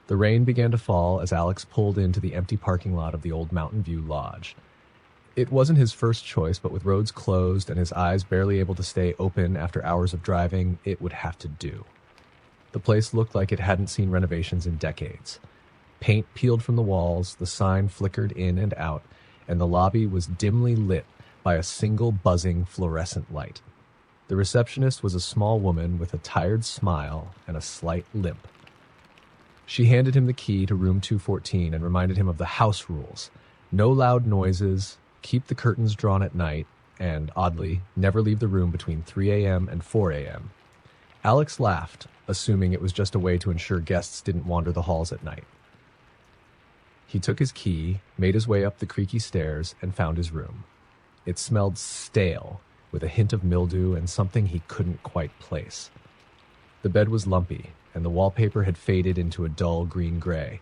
The rain began to fall as Alex pulled into the empty parking lot of the old Mountain View Lodge. It wasn't his first choice, but with roads closed and his eyes barely able to stay open after hours of driving, it would have to do. The place looked like it hadn't seen renovations in decades. Paint peeled from the walls, the sign flickered in and out, and the lobby was dimly lit by a single buzzing fluorescent light. The receptionist was a small woman with a tired smile and a slight limp. She handed him the key to room 214 and reminded him of the house rules. No loud noises, keep the curtains drawn at night, and, oddly, never leave the room between 3 a.m. and 4 a.m. Alex laughed, assuming it was just a way to ensure guests didn't wander the halls at night. He took his key, made his way up the creaky stairs, and found his room. It smelled stale, with a hint of mildew and something he couldn't quite place. The bed was lumpy, and the wallpaper had faded into a dull green-gray.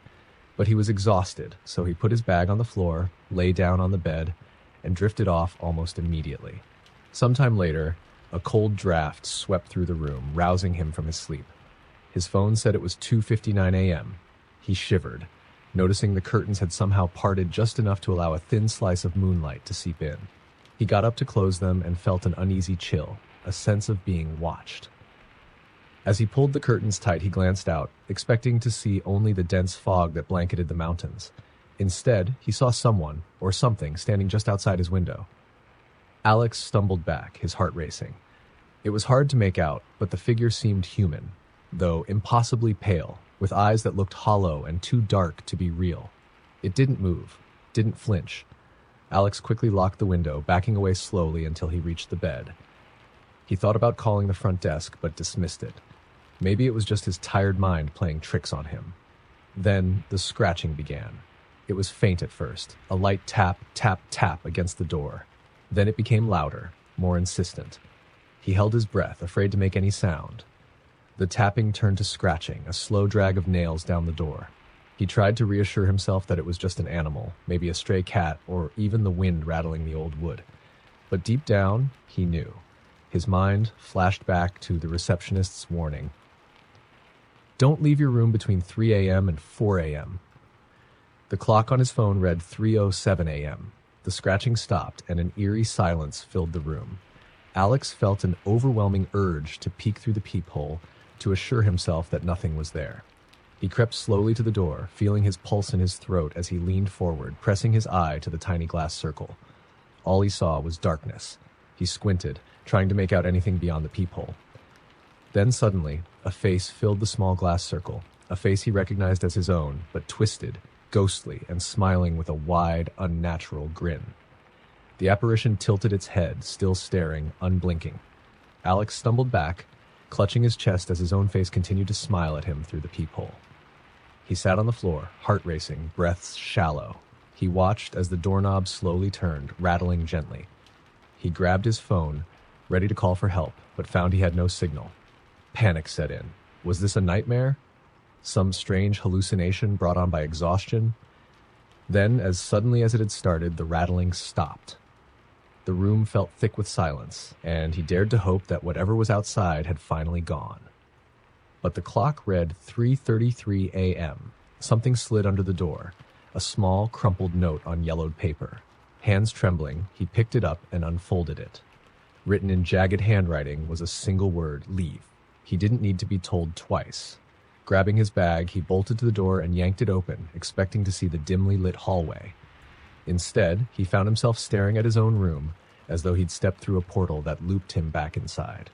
But he was exhausted, so he put his bag on the floor, lay down on the bed, and drifted off almost immediately. Sometime later, a cold draft swept through the room, rousing him from his sleep. His phone said it was 2:59 a.m. He shivered, noticing the curtains had somehow parted just enough to allow a thin slice of moonlight to seep in. He got up to close them and felt an uneasy chill, a sense of being watched. As he pulled the curtains tight, he glanced out, expecting to see only the dense fog that blanketed the mountains. Instead, he saw someone, or something, standing just outside his window. Alex stumbled back, his heart racing. It was hard to make out, but the figure seemed human, though impossibly pale, with eyes that looked hollow and too dark to be real. It didn't move, didn't flinch. Alex quickly locked the window, backing away slowly until he reached the bed. He thought about calling the front desk, but dismissed it. Maybe it was just his tired mind playing tricks on him. Then the scratching began. It was faint at first, a light tap, tap, tap against the door. Then it became louder, more insistent. He held his breath, afraid to make any sound. The tapping turned to scratching, a slow drag of nails down the door. He tried to reassure himself that it was just an animal, maybe a stray cat, or even the wind rattling the old wood. But deep down, he knew. His mind flashed back to the receptionist's warning. Don't leave your room between 3 a.m. and 4 a.m. The clock on his phone read 3:07 a.m. The scratching stopped, and an eerie silence filled the room. Alex felt an overwhelming urge to peek through the peephole to assure himself that nothing was there. He crept slowly to the door, feeling his pulse in his throat as he leaned forward, pressing his eye to the tiny glass circle. All he saw was darkness. He squinted, trying to make out anything beyond the peephole. Then suddenly, a face filled the small glass circle, a face he recognized as his own, but twisted, ghostly, and smiling with a wide, unnatural grin. The apparition tilted its head, still staring, unblinking. Alex stumbled back, clutching his chest as his own face continued to smile at him through the peephole. He sat on the floor, heart racing, breaths shallow. He watched as the doorknob slowly turned, rattling gently. He grabbed his phone, ready to call for help, but found he had no signal. Panic set in. Was this a nightmare? Some strange hallucination brought on by exhaustion? Then, as suddenly as it had started, the rattling stopped. The room felt thick with silence, and he dared to hope that whatever was outside had finally gone. But the clock read 3:33 a.m. Something slid under the door, a small, crumpled note on yellowed paper. Hands trembling, he picked it up and unfolded it. Written in jagged handwriting was a single word, leave. He didn't need to be told twice. Grabbing his bag, he bolted to the door and yanked it open, expecting to see the dimly lit hallway. Instead, he found himself staring at his own room, as though he'd stepped through a portal that looped him back inside.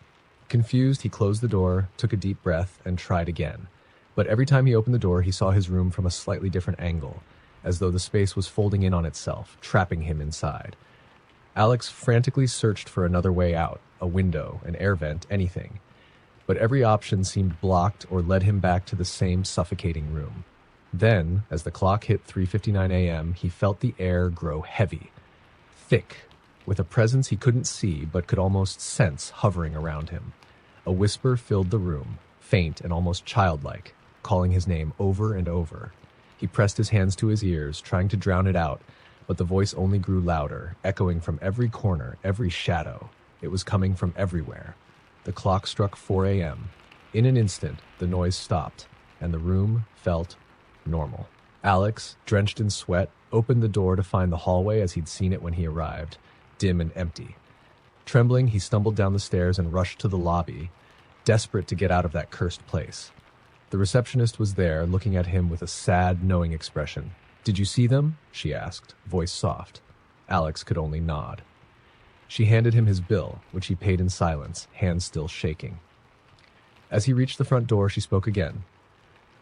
Confused, he closed the door, took a deep breath, and tried again. But every time he opened the door, he saw his room from a slightly different angle, as though the space was folding in on itself, trapping him inside. Alex frantically searched for another way out, a window, an air vent, anything. But every option seemed blocked or led him back to the same suffocating room. Then, as the clock hit 3:59 a.m., he felt the air grow heavy, thick, with a presence he couldn't see but could almost sense hovering around him. A whisper filled the room, faint and almost childlike, calling his name over and over. He pressed his hands to his ears, trying to drown it out, but the voice only grew louder, echoing from every corner, every shadow. It was coming from everywhere. The clock struck 4 a.m. In an instant, the noise stopped, and the room felt Normal. Alex, drenched in sweat, opened the door to find the hallway as he'd seen it when he arrived, dim and empty. Trembling, he stumbled down the stairs and rushed to the lobby, desperate to get out of that cursed place. The receptionist was there, looking at him with a sad, knowing expression. "Did you see them?" she asked, voice soft. Alex could only nod. She handed him his bill, which he paid in silence, hands still shaking. As he reached the front door, she spoke again.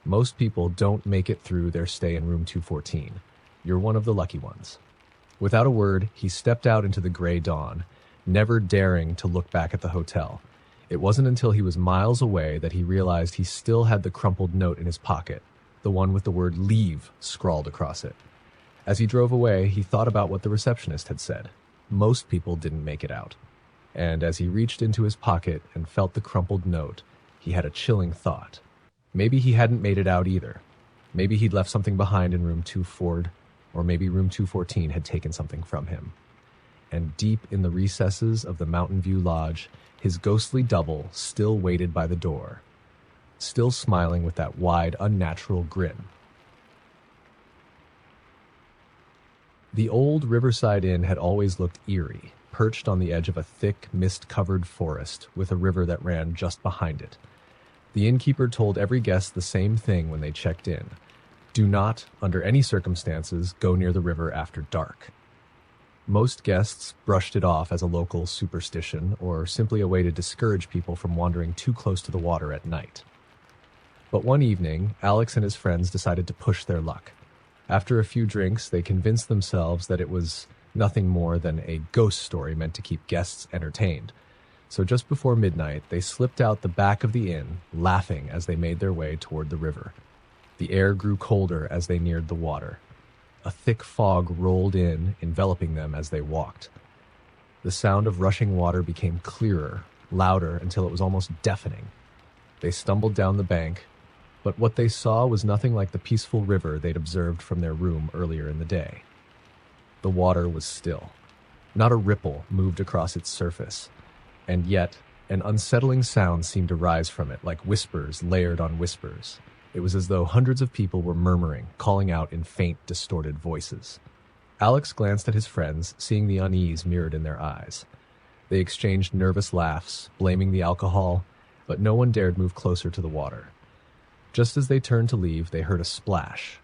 "Most people don't make it through their stay in room 214. You're one of the lucky ones." Without a word, he stepped out into the gray dawn, never daring to look back at the hotel. It wasn't until he was miles away that he realized he still had the crumpled note in his pocket, the one with the word "leave" scrawled across it. As he drove away, he thought about what the receptionist had said. Most people didn't make it out. And as he reached into his pocket and felt the crumpled note, he had a chilling thought. Maybe he hadn't made it out either. Maybe he'd left something behind in room 240, or maybe room 214 had taken something from him. And deep in the recesses of the Mountain View Lodge, his ghostly double still waited by the door, still smiling with that wide, unnatural grin. The old Riverside Inn had always looked eerie, perched on the edge of a thick, mist-covered forest with a river that ran just behind it. The innkeeper told every guest the same thing when they checked in. Do not, under any circumstances, go near the river after dark. Most guests brushed it off as a local superstition or simply a way to discourage people from wandering too close to the water at night. But one evening, Alex and his friends decided to push their luck. After a few drinks, they convinced themselves that it was nothing more than a ghost story meant to keep guests entertained. So just before midnight, they slipped out the back of the inn, laughing as they made their way toward the river. The air grew colder as they neared the water. A thick fog rolled in, enveloping them as they walked. The sound of rushing water became clearer, louder, until it was almost deafening. They stumbled down the bank, but what they saw was nothing like the peaceful river they'd observed from their room earlier in the day. The water was still. Not a ripple moved across its surface, and yet an unsettling sound seemed to rise from it, like whispers layered on whispers. It was as though hundreds of people were murmuring, calling out in faint, distorted voices. Alex glanced at his friends, seeing the unease mirrored in their eyes. They exchanged nervous laughs, blaming the alcohol, but no one dared move closer to the water. Just as they turned to leave, they heard a splash.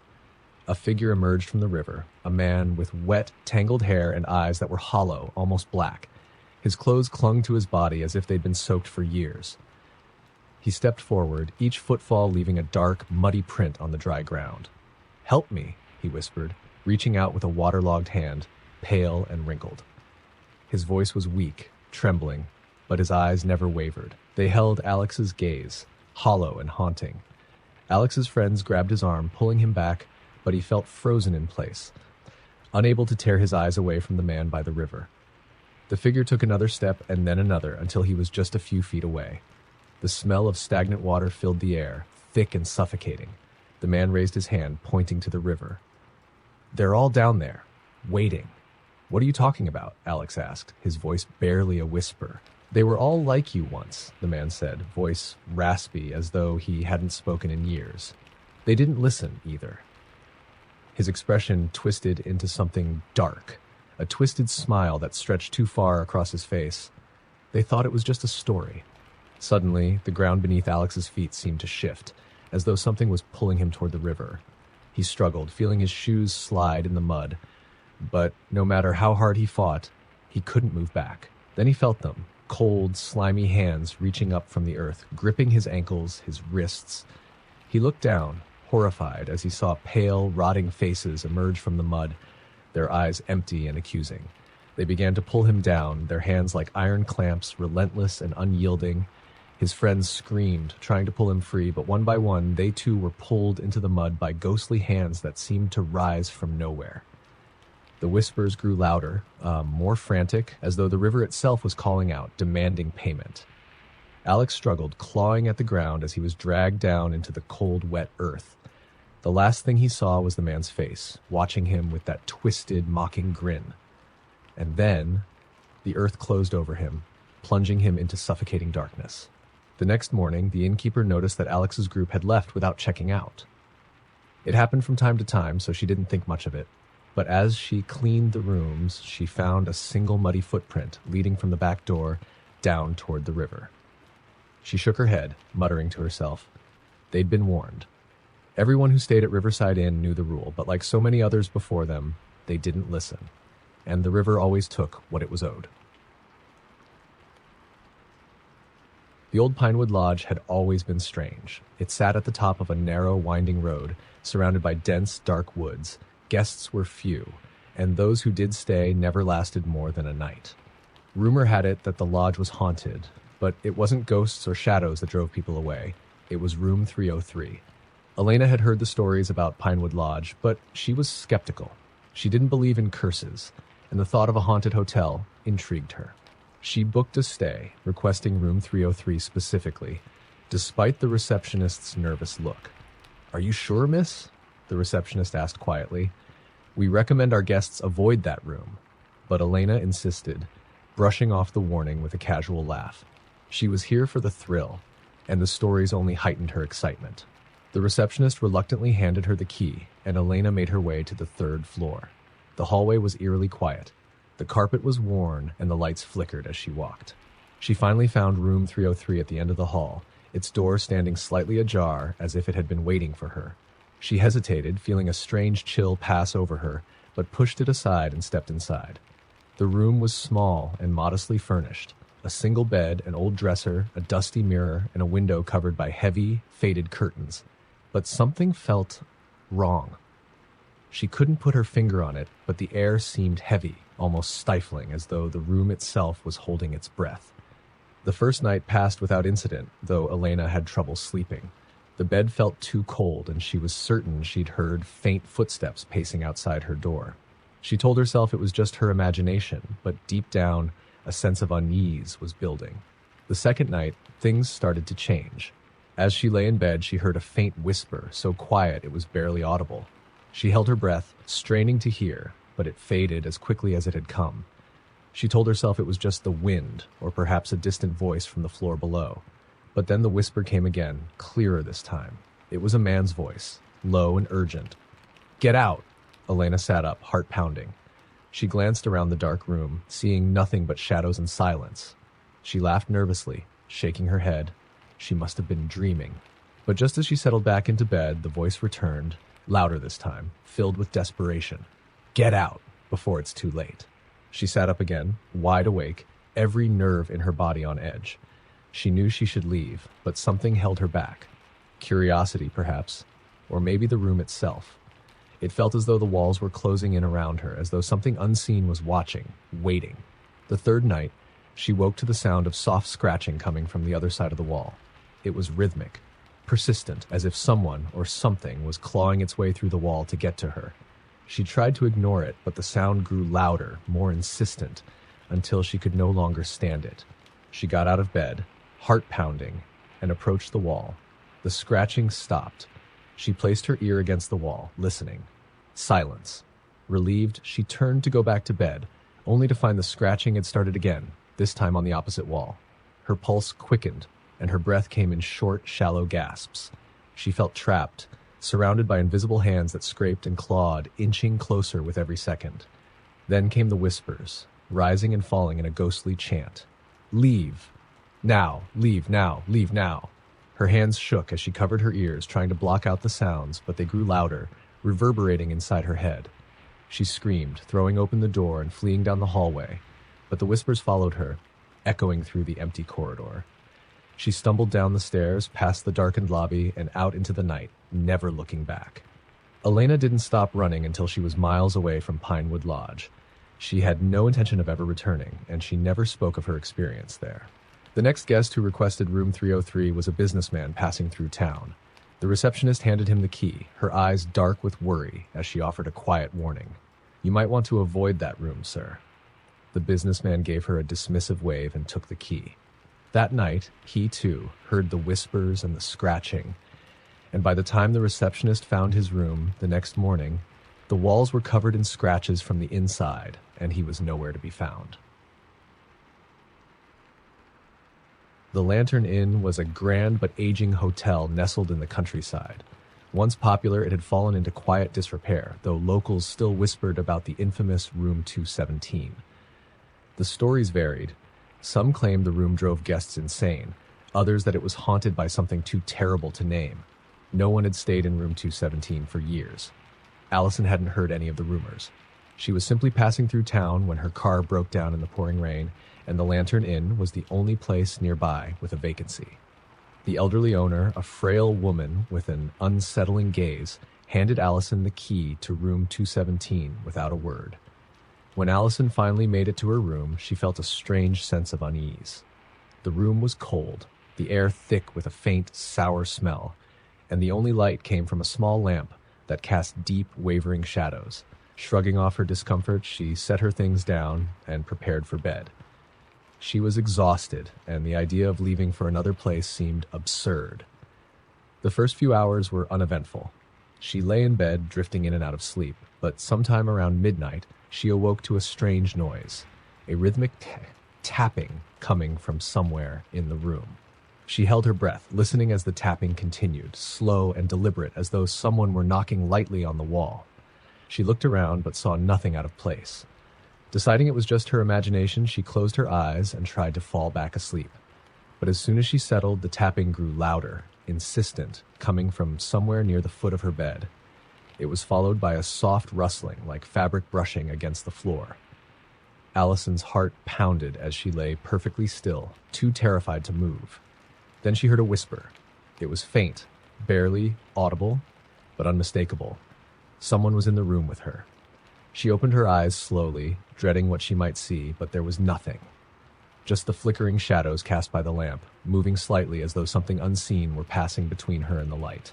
A figure emerged from the river, a man with wet, tangled hair and eyes that were hollow, almost black. His clothes clung to his body as if they'd been soaked for years. He stepped forward, each footfall leaving a dark, muddy print on the dry ground. "Help me," he whispered, reaching out with a waterlogged hand, pale and wrinkled. His voice was weak, trembling, but his eyes never wavered. They held Alex's gaze, hollow and haunting. Alex's friends grabbed his arm, pulling him back, but he felt frozen in place, unable to tear his eyes away from the man by the river. The figure took another step and then another until he was just a few feet away. The smell of stagnant water filled the air, thick and suffocating. The man raised his hand, pointing to the river. "They're all down there, waiting." "What are you talking about?" Alex asked, his voice barely a whisper. "They were all like you once," the man said, voice raspy as though he hadn't spoken in years. "They didn't listen, either." His expression twisted into something dark, a twisted smile that stretched too far across his face. They thought it was just a story. Suddenly, the ground beneath Alex's feet seemed to shift, as though something was pulling him toward the river. He struggled, feeling his shoes slide in the mud, but no matter how hard he fought, he couldn't move back. Then he felt them, cold, slimy hands reaching up from the earth, gripping his ankles, his wrists. He looked down, horrified, as he saw pale, rotting faces emerge from the mud, their eyes empty and accusing. They began to pull him down, their hands like iron clamps, relentless and unyielding. His friends screamed, trying to pull him free, but one by one, they too were pulled into the mud by ghostly hands that seemed to rise from nowhere. The whispers grew louder, more frantic, as though the river itself was calling out, demanding payment. Alex struggled, clawing at the ground as he was dragged down into the cold, wet earth. The last thing he saw was the man's face, watching him with that twisted, mocking grin. And then, the earth closed over him, plunging him into suffocating darkness. The next morning, the innkeeper noticed that Alex's group had left without checking out. It happened from time to time, so she didn't think much of it. But as she cleaned the rooms, she found a single muddy footprint leading from the back door down toward the river. She shook her head, muttering to herself. They'd been warned. Everyone who stayed at Riverside Inn knew the rule, but like so many others before them, they didn't listen. And the river always took what it was owed. The old Pinewood Lodge had always been strange. It sat at the top of a narrow, winding road, surrounded by dense, dark woods. Guests were few, and those who did stay never lasted more than a night. Rumor had it that the lodge was haunted, but it wasn't ghosts or shadows that drove people away. It was room 303. Elena had heard the stories about Pinewood Lodge, but she was skeptical. She didn't believe in curses, and the thought of a haunted hotel intrigued her. She booked a stay, requesting room 303 specifically, despite the receptionist's nervous look. "Are you sure, miss?" the receptionist asked quietly. "We recommend our guests avoid that room." But Elena insisted, brushing off the warning with a casual laugh. She was here for the thrill, and the stories only heightened her excitement. The receptionist reluctantly handed her the key, and Elena made her way to the 3rd floor. The hallway was eerily quiet. The carpet was worn, and the lights flickered as she walked. She finally found room 303 at the end of the hall, its door standing slightly ajar as if it had been waiting for her. She hesitated, feeling a strange chill pass over her, but pushed it aside and stepped inside. The room was small and modestly furnished. A single bed, an old dresser, a dusty mirror, and a window covered by heavy, faded curtains. But something felt wrong. She couldn't put her finger on it, but the air seemed heavy, almost stifling, as though the room itself was holding its breath. The first night passed without incident, though Elena had trouble sleeping. The bed felt too cold, and she was certain she'd heard faint footsteps pacing outside her door. She told herself it was just her imagination, but deep down, a sense of unease was building. The second night, things started to change. As she lay in bed, she heard a faint whisper, so quiet it was barely audible. She held her breath, straining to hear, but it faded as quickly as it had come. She told herself it was just the wind, or perhaps a distant voice from the floor below. But then the whisper came again, clearer this time. It was a man's voice, low and urgent. "Get out!" Elena sat up, heart pounding. She glanced around the dark room, seeing nothing but shadows and silence. She laughed nervously, shaking her head. She must have been dreaming. But just as she settled back into bed, the voice returned, louder this time, filled with desperation. "Get out, before it's too late." She sat up again, wide awake, every nerve in her body on edge. She knew she should leave, but something held her back. Curiosity, perhaps, or maybe the room itself. It felt as though the walls were closing in around her, as though something unseen was watching, waiting. The third night, she woke to the sound of soft scratching coming from the other side of the wall. It was rhythmic, persistent, as if someone or something was clawing its way through the wall to get to her. She tried to ignore it, but the sound grew louder, more insistent, until she could no longer stand it. She got out of bed, heart pounding, and approached the wall. The scratching stopped. She placed her ear against the wall, listening. Silence. Relieved, she turned to go back to bed, only to find the scratching had started again, this time on the opposite wall. Her pulse quickened, and her breath came in short, shallow gasps. She felt trapped, surrounded by invisible hands that scraped and clawed, inching closer with every second. Then came the whispers, rising and falling in a ghostly chant. "Leave! Now! Leave now! Leave now!" Her hands shook as she covered her ears, trying to block out the sounds, but they grew louder, reverberating inside her head. She screamed, throwing open the door and fleeing down the hallway, but the whispers followed her, echoing through the empty corridor. She stumbled down the stairs, past the darkened lobby, and out into the night, never looking back. Elena didn't stop running until she was miles away from Pinewood Lodge. She had no intention of ever returning, and she never spoke of her experience there. The next guest who requested room 303 was a businessman passing through town. The receptionist handed him the key, her eyes dark with worry as she offered a quiet warning. "You might want to avoid that room, sir." The businessman gave her a dismissive wave and took the key. That night, he too heard the whispers and the scratching, and by the time the receptionist found his room the next morning, the walls were covered in scratches from the inside, and he was nowhere to be found. The Lantern Inn was a grand but aging hotel nestled in the countryside. Once popular, it had fallen into quiet disrepair, though locals still whispered about the infamous Room 217. The stories varied. Some claimed the room drove guests insane, others that it was haunted by something too terrible to name. No one had stayed in Room 217 for years. Allison hadn't heard any of the rumors. She was simply passing through town when her car broke down in the pouring rain, and the Lantern Inn was the only place nearby with a vacancy. The elderly owner, a frail woman with an unsettling gaze, handed Allison the key to Room 217 without a word. When Allison finally made it to her room, she felt a strange sense of unease. The room was cold, the air thick with a faint, sour smell, and the only light came from a small lamp that cast deep, wavering shadows. Shrugging off her discomfort, she set her things down and prepared for bed. She was exhausted, and the idea of leaving for another place seemed absurd. The first few hours were uneventful. She lay in bed, drifting in and out of sleep, but sometime around midnight, she awoke to a strange noise, a rhythmic tapping coming from somewhere in the room. She held her breath, listening as the tapping continued, slow and deliberate, as though someone were knocking lightly on the wall. She looked around but saw nothing out of place. Deciding it was just her imagination, she closed her eyes and tried to fall back asleep. But as soon as she settled, the tapping grew louder, insistent, coming from somewhere near the foot of her bed. It was followed by a soft rustling, like fabric brushing against the floor. Allison's heart pounded as she lay perfectly still, too terrified to move. Then she heard a whisper. It was faint, barely audible, but unmistakable. Someone was in the room with her. She opened her eyes slowly, dreading what she might see, but there was nothing. Just the flickering shadows cast by the lamp, moving slightly as though something unseen were passing between her and the light.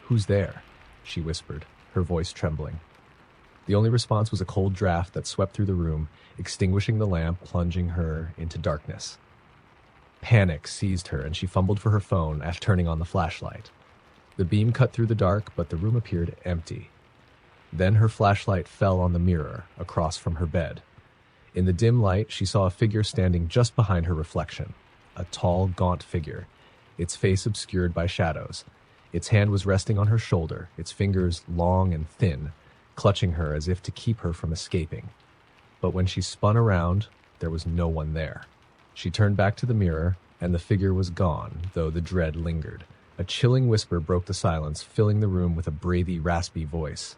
"Who's there?" she whispered, her voice trembling. The only response was a cold draft that swept through the room, extinguishing the lamp, plunging her into darkness. Panic seized her, and she fumbled for her phone after turning on the flashlight. The beam cut through the dark, but the room appeared empty. Then her flashlight fell on the mirror across from her bed. In the dim light, she saw a figure standing just behind her reflection, a tall, gaunt figure, its face obscured by shadows. Its hand was resting on her shoulder, its fingers long and thin, clutching her as if to keep her from escaping. But when she spun around, there was no one there. She turned back to the mirror, and the figure was gone, though the dread lingered. A chilling whisper broke the silence, filling the room with a breathy, raspy voice.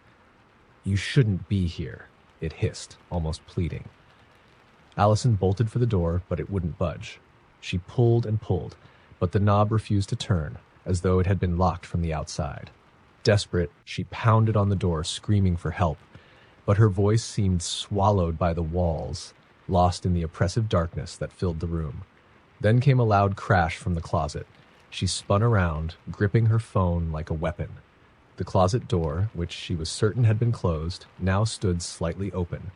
"You shouldn't be here," it hissed, almost pleading. Allison bolted for the door, but it wouldn't budge. She pulled and pulled, but the knob refused to turn, as though it had been locked from the outside. Desperate, she pounded on the door, screaming for help, but her voice seemed swallowed by the walls, lost in the oppressive darkness that filled the room. Then came a loud crash from the closet. She spun around, gripping her phone like a weapon. The closet door, which she was certain had been closed, now stood slightly open.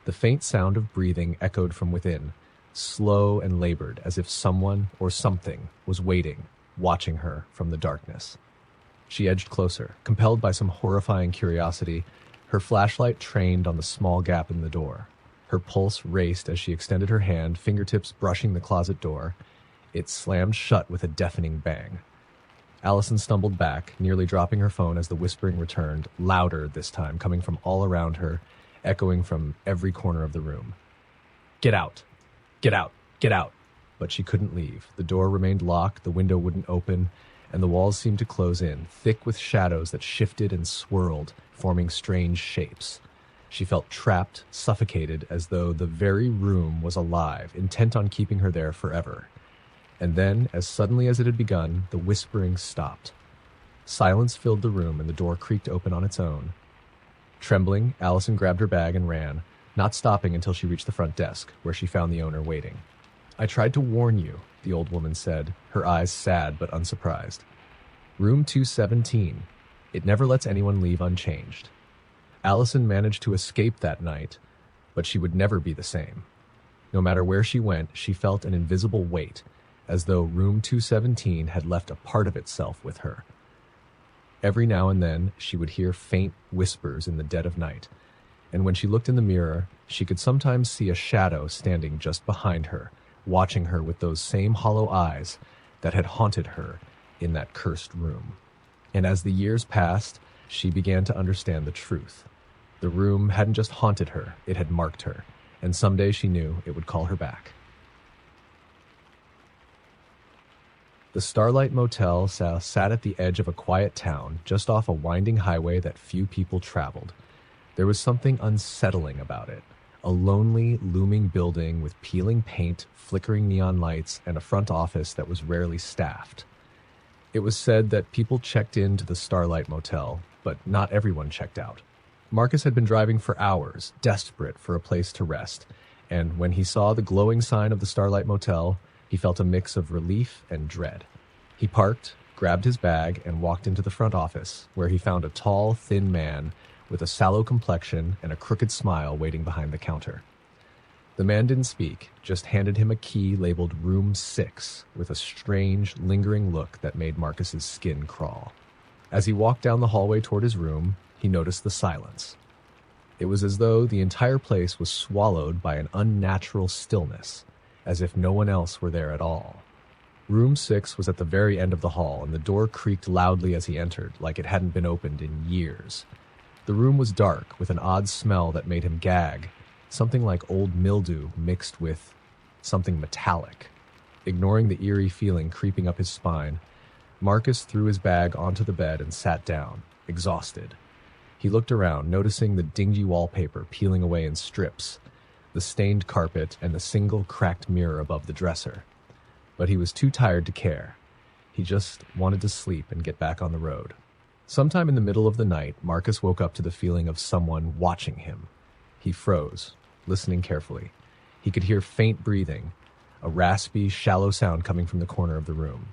The faint sound of breathing echoed from within, slow and labored, as if someone or something was waiting, watching her from the darkness. She edged closer, compelled by some horrifying curiosity. Her flashlight trained on the small gap in the door. Her pulse raced as she extended her hand, fingertips brushing the closet door. It slammed shut with a deafening bang. Allison stumbled back, nearly dropping her phone as the whispering returned, louder this time, coming from all around her, echoing from every corner of the room. "Get out! Get out! Get out!" But she couldn't leave. The door remained locked, the window wouldn't open, and the walls seemed to close in, thick with shadows that shifted and swirled, forming strange shapes. She felt trapped, suffocated, as though the very room was alive, intent on keeping her there forever. And then, as suddenly as it had begun, the whispering stopped. Silence filled the room, and the door creaked open on its own. Trembling, Allison grabbed her bag and ran, not stopping until she reached the front desk, where she found the owner waiting. "I tried to warn you," the old woman said, her eyes sad but unsurprised. "Room 217. It never lets anyone leave unchanged." Allison managed to escape that night, but she would never be the same. No matter where she went, she felt an invisible weight, as though Room 217 had left a part of itself with her. Every now and then, she would hear faint whispers in the dead of night, and when she looked in the mirror, she could sometimes see a shadow standing just behind her, watching her with those same hollow eyes that had haunted her in that cursed room. And as the years passed, she began to understand the truth. The room hadn't just haunted her, it had marked her, and someday she knew it would call her back. The Starlight Motel sat at the edge of a quiet town, just off a winding highway that few people traveled. There was something unsettling about it. A lonely, looming building with peeling paint, flickering neon lights, and a front office that was rarely staffed. It was said that people checked into the Starlight Motel, but not everyone checked out. Marcus had been driving for hours, desperate for a place to rest, and when he saw the glowing sign of the Starlight Motel, he felt a mix of relief and dread. He parked, grabbed his bag, and walked into the front office, where he found a tall, thin man with a sallow complexion and a crooked smile waiting behind the counter. The man didn't speak, just handed him a key labeled Room 6 with a strange, lingering look that made Marcus's skin crawl. As he walked down the hallway toward his room, he noticed the silence. It was as though the entire place was swallowed by an unnatural stillness, as if no one else were there at all. Room 6 was at the very end of the hall, and the door creaked loudly as he entered, like it hadn't been opened in years. The room was dark, with an odd smell that made him gag, something like old mildew mixed with something metallic. Ignoring the eerie feeling creeping up his spine, Marcus threw his bag onto the bed and sat down, exhausted. He looked around, noticing the dingy wallpaper peeling away in strips, the stained carpet, and the single cracked mirror above the dresser. But he was too tired to care. He just wanted to sleep and get back on the road. Sometime in the middle of the night, Marcus woke up to the feeling of someone watching him. He froze, listening carefully. He could hear faint breathing, a raspy, shallow sound coming from the corner of the room.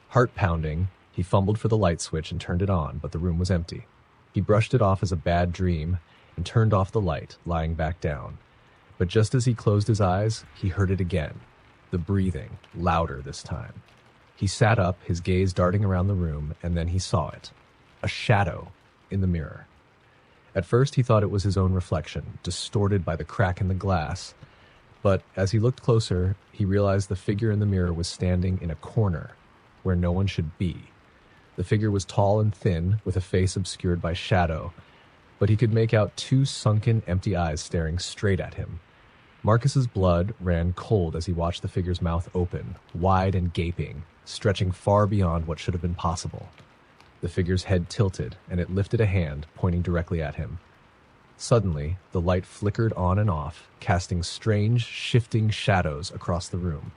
Heart pounding, he fumbled for the light switch and turned it on, but the room was empty. He brushed it off as a bad dream and turned off the light, lying back down. But just as he closed his eyes, he heard it again, the breathing, louder this time. He sat up, his gaze darting around the room, and then he saw it. A shadow in the mirror. At first he thought it was his own reflection, distorted by the crack in the glass, but as he looked closer, he realized the figure in the mirror was standing in a corner where no one should be. The figure was tall and thin, with a face obscured by shadow, but he could make out two sunken, empty eyes staring straight at him. Marcus's blood ran cold as he watched the figure's mouth open, wide and gaping, stretching far beyond what should have been possible. The figure's head tilted, and it lifted a hand, pointing directly at him. Suddenly, the light flickered on and off, casting strange, shifting shadows across the room.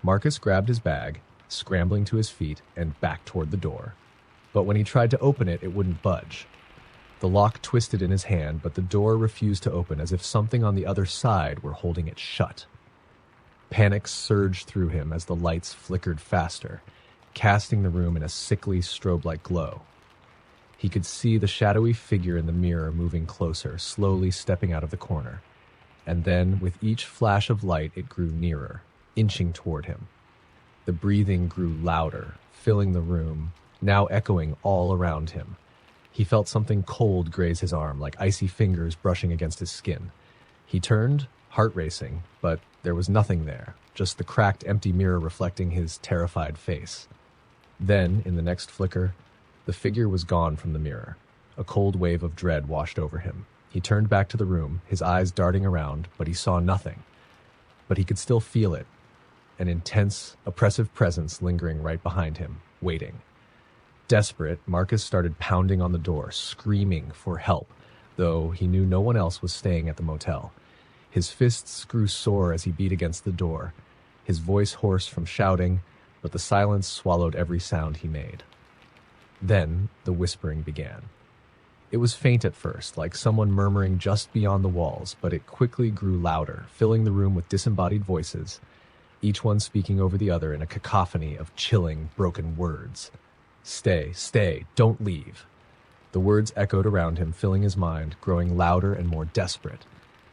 Marcus grabbed his bag, scrambling to his feet and back toward the door. But when he tried to open it, it wouldn't budge. The lock twisted in his hand, but the door refused to open, as if something on the other side were holding it shut. Panic surged through him as the lights flickered faster, casting the room in a sickly, strobe-like glow. He could see the shadowy figure in the mirror moving closer, slowly stepping out of the corner. And then, with each flash of light, it grew nearer, inching toward him. The breathing grew louder, filling the room, now echoing all around him. He felt something cold graze his arm, like icy fingers brushing against his skin. He turned, heart racing, but there was nothing there, just the cracked, empty mirror reflecting his terrified face. Then, in the next flicker, the figure was gone from the mirror. A cold wave of dread washed over him. He turned back to the room, his eyes darting around, but he saw nothing. But he could still feel it, an intense, oppressive presence lingering right behind him, waiting. Desperate, Marcus started pounding on the door, screaming for help, though he knew no one else was staying at the motel. His fists grew sore as he beat against the door, his voice hoarse from shouting, but the silence swallowed every sound he made. Then the whispering began. It was faint at first, like someone murmuring just beyond the walls, but it quickly grew louder, filling the room with disembodied voices, each one speaking over the other in a cacophony of chilling, broken words. "Stay, stay, don't leave." The words echoed around him, filling his mind, growing louder and more desperate.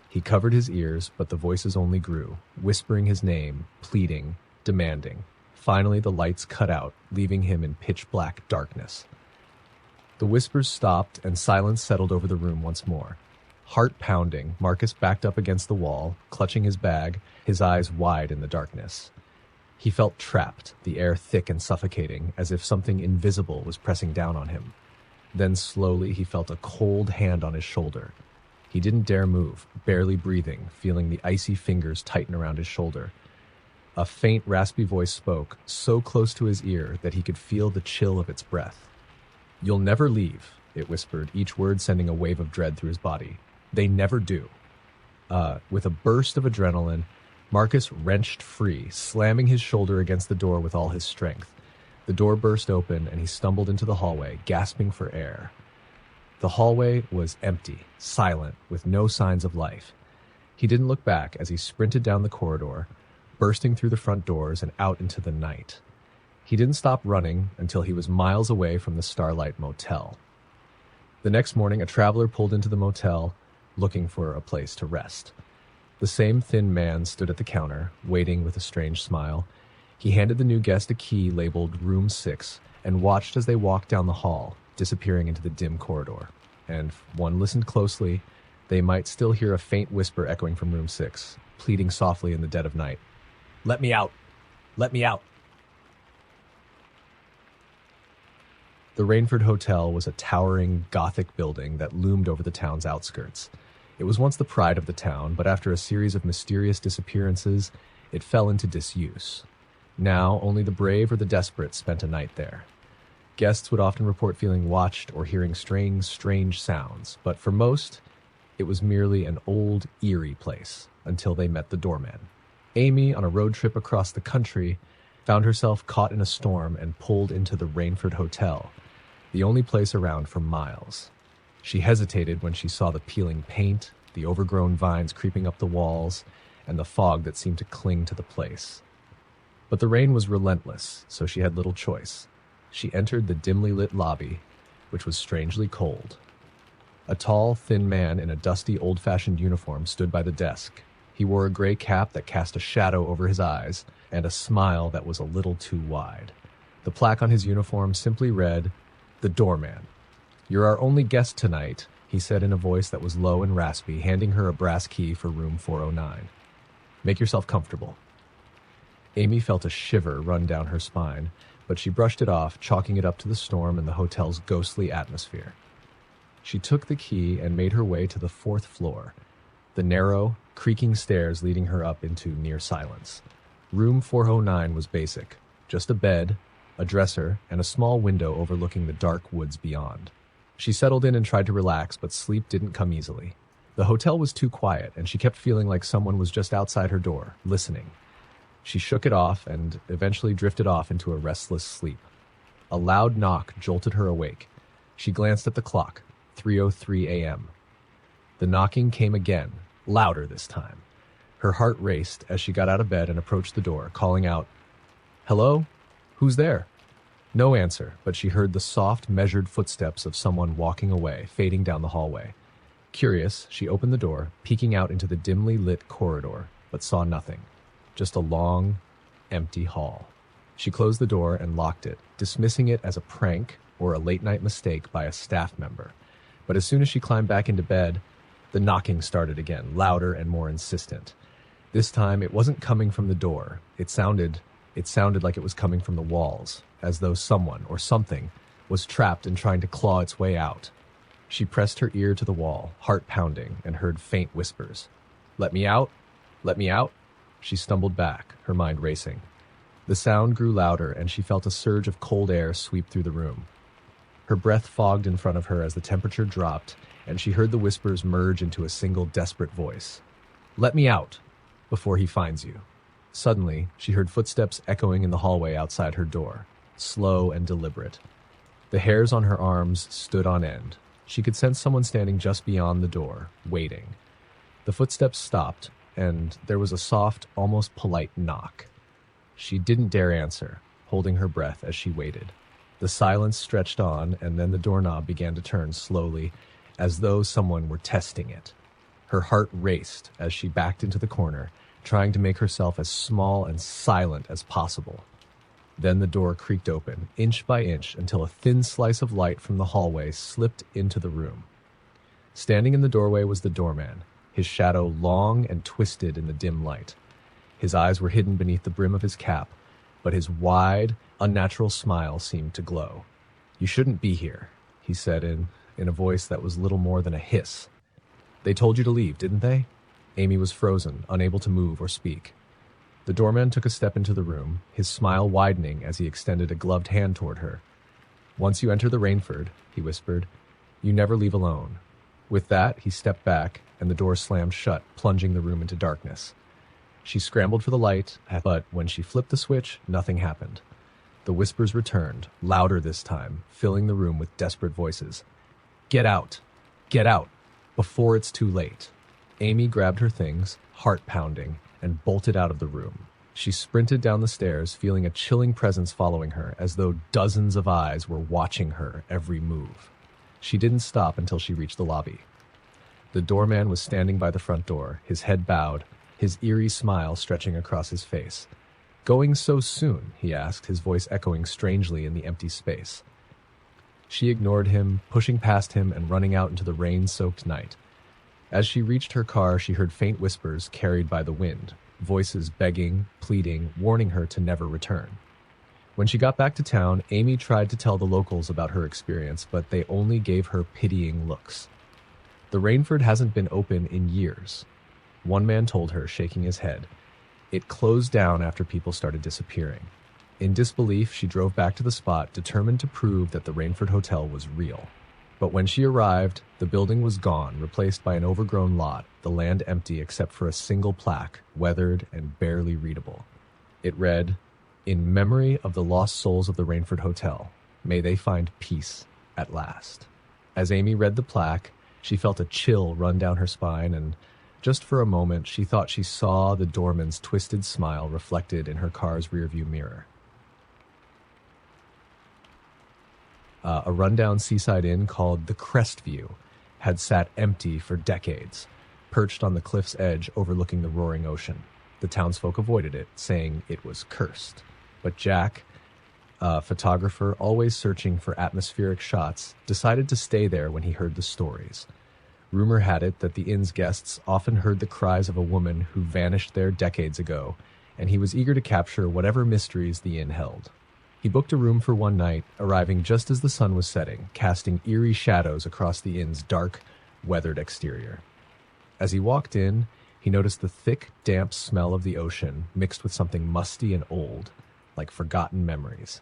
He covered his ears, but the voices only grew, whispering his name, pleading, demanding. Finally, the lights cut out, leaving him in pitch-black darkness. The whispers stopped, and silence settled over the room once more. Heart pounding, Marcus backed up against the wall, clutching his bag, his eyes wide in the darkness. He felt trapped, the air thick and suffocating, as if something invisible was pressing down on him. Then slowly he felt a cold hand on his shoulder. He didn't dare move, barely breathing, feeling the icy fingers tighten around his shoulder. A faint, raspy voice spoke, so close to his ear that he could feel the chill of its breath. "You'll never leave," it whispered, each word sending a wave of dread through his body. "They never do." With a burst of adrenaline, Marcus wrenched free, slamming his shoulder against the door with all his strength. The door burst open and he stumbled into the hallway, gasping for air. The hallway was empty, silent, with no signs of life. He didn't look back as he sprinted down the corridor, bursting through the front doors and out into the night. He didn't stop running until he was miles away from the Starlight Motel. The next morning, a traveler pulled into the motel, looking for a place to rest. The same thin man stood at the counter, waiting with a strange smile. He handed the new guest a key labeled Room 6 and watched as they walked down the hall, disappearing into the dim corridor. And if one listened closely, they might still hear a faint whisper echoing from Room 6, pleading softly in the dead of night. "Let me out! Let me out!" The Rainford Hotel was a towering, Gothic building that loomed over the town's outskirts. It was once the pride of the town, but after a series of mysterious disappearances, it fell into disuse. Now, only the brave or the desperate spent a night there. Guests would often report feeling watched or hearing strange sounds, but for most, it was merely an old, eerie place until they met the doorman. Amy, on a road trip across the country, found herself caught in a storm and pulled into the Rainford Hotel, the only place around for miles. She hesitated when she saw the peeling paint, the overgrown vines creeping up the walls, and the fog that seemed to cling to the place. But the rain was relentless, so she had little choice. She entered the dimly lit lobby, which was strangely cold. A tall, thin man in a dusty, old-fashioned uniform stood by the desk. He wore a gray cap that cast a shadow over his eyes and a smile that was a little too wide. The plaque on his uniform simply read, "The Doorman." "You're our only guest tonight," he said in a voice that was low and raspy, handing her a brass key for room 409. "Make yourself comfortable." Amy felt a shiver run down her spine, but she brushed it off, chalking it up to the storm and the hotel's ghostly atmosphere. She took the key and made her way to the 4th floor, the narrow, creaking stairs leading her up into near silence. Room 409 was basic, just a bed, a dresser, and a small window overlooking the dark woods beyond. She settled in and tried to relax, but sleep didn't come easily. The hotel was too quiet, and she kept feeling like someone was just outside her door, listening. She shook it off and eventually drifted off into a restless sleep. A loud knock jolted her awake. She glanced at the clock, 3:03 a.m. The knocking came again, louder this time. Her heart raced as she got out of bed and approached the door, calling out, "Hello? Who's there?" No answer, but she heard the soft, measured footsteps of someone walking away, fading down the hallway. Curious, she opened the door, peeking out into the dimly lit corridor, but saw nothing. Just a long, empty hall. She closed the door and locked it, dismissing it as a prank or a late-night mistake by a staff member. But as soon as she climbed back into bed, the knocking started again, louder and more insistent. This time, it wasn't coming from the door. It sounded like it was coming from the walls, as though someone or something was trapped and trying to claw its way out. She pressed her ear to the wall, heart pounding, and heard faint whispers. "Let me out! Let me out!" She stumbled back, her mind racing. The sound grew louder, and she felt a surge of cold air sweep through the room. Her breath fogged in front of her as the temperature dropped, and she heard the whispers merge into a single desperate voice. "Let me out! Before he finds you." Suddenly, she heard footsteps echoing in the hallway outside her door, slow and deliberate. The hairs on her arms stood on end. She could sense someone standing just beyond the door, waiting. The footsteps stopped, and there was a soft, almost polite knock. She didn't dare answer, holding her breath as she waited. The silence stretched on, and then the doorknob began to turn slowly, as though someone were testing it. Her heart raced as she backed into the corner, trying to make herself as small and silent as possible. Then the door creaked open, inch by inch, until a thin slice of light from the hallway slipped into the room. Standing in the doorway was the doorman, his shadow long and twisted in the dim light. His eyes were hidden beneath the brim of his cap, but his wide, unnatural smile seemed to glow. "You shouldn't be here," he said in a voice that was little more than a hiss. "They told you to leave, didn't they?" Amy was frozen, unable to move or speak. The doorman took a step into the room, his smile widening as he extended a gloved hand toward her. "Once you enter the Rainford," he whispered, "you never leave alone." With that, he stepped back, and the door slammed shut, plunging the room into darkness. She scrambled for the light, but when she flipped the switch, nothing happened. The whispers returned, louder this time, filling the room with desperate voices. "Get out! Get out! Before it's too late!" Amy grabbed her things, heart pounding, and bolted out of the room. She sprinted down the stairs, feeling a chilling presence following her, as though dozens of eyes were watching her every move. She didn't stop until she reached the lobby. The doorman was standing by the front door, his head bowed, his eerie smile stretching across his face. "Going so soon?" he asked, his voice echoing strangely in the empty space. She ignored him, pushing past him and running out into the rain-soaked night. As she reached her car, she heard faint whispers carried by the wind, voices begging, pleading, warning her to never return. When she got back to town, Amy tried to tell the locals about her experience, but they only gave her pitying looks. "The Rainford hasn't been open in years," one man told her, shaking his head. "It closed down after people started disappearing." In disbelief, she drove back to the spot, determined to prove that the Rainford Hotel was real. But when she arrived, the building was gone, replaced by an overgrown lot, the land empty except for a single plaque, weathered and barely readable. It read, "In memory of the lost souls of the Rainford Hotel, may they find peace at last." As Amy read the plaque, she felt a chill run down her spine, and just for a moment, she thought she saw the doorman's twisted smile reflected in her car's rearview mirror. A rundown seaside inn called the Crestview had sat empty for decades, perched on the cliff's edge overlooking the roaring ocean. The townsfolk avoided it, saying it was cursed. But Jack, a photographer always searching for atmospheric shots, decided to stay there when he heard the stories. Rumor had it that the inn's guests often heard the cries of a woman who vanished there decades ago, and he was eager to capture whatever mysteries the inn held. He booked a room for one night, arriving just as the sun was setting, casting eerie shadows across the inn's dark, weathered exterior. As he walked in, he noticed the thick, damp smell of the ocean mixed with something musty and old, like forgotten memories.